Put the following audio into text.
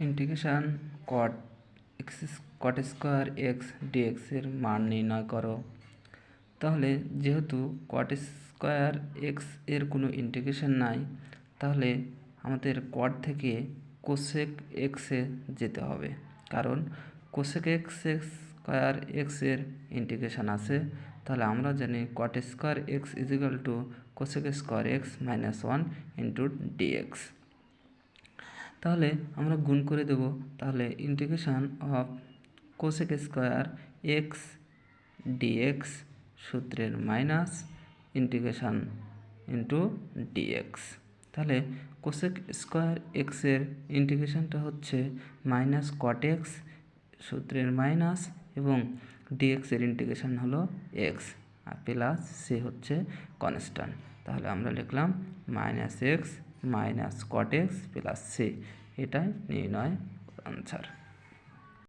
Integration cot square x d x এর মান নির্ণয় করো। তাহলে যেহেতু কট স্কোয়ার এক্স এর কোনো ইন্টিগ্রেশন নাই, তাহলে আমাদের কট থেকে কোসেক এক্সে যেতে হবে, কারণ কোসেক এক্স স্কোয়ার এক্স এর ইন্টিগ্রেশন আছে। তাহলে আমরা জানি cot square x equal to cosec square x minus 1 into d x. তাহলে আমরা গুণ করে দেব। তাহলে integration of cosec square x d x সূত্রের মাইনাস ইন্টিগ্রেশন ইন্টু ডিএক্স। তাহলে কোসেক স্কোয়ার এক্সের ইন্টিগ্রেশনটা হচ্ছে মাইনাস কট এক্স সূত্রের মাইনাস, এবং ডিএক্সের ইন্টিগ্রেশন হলো এক্স আর প্লাস সি হচ্ছে কনস্ট্যান্ট। তাহলে আমরা লিখলাম minus x minus cot x plus C, এটাই নির্ণয় আনসার।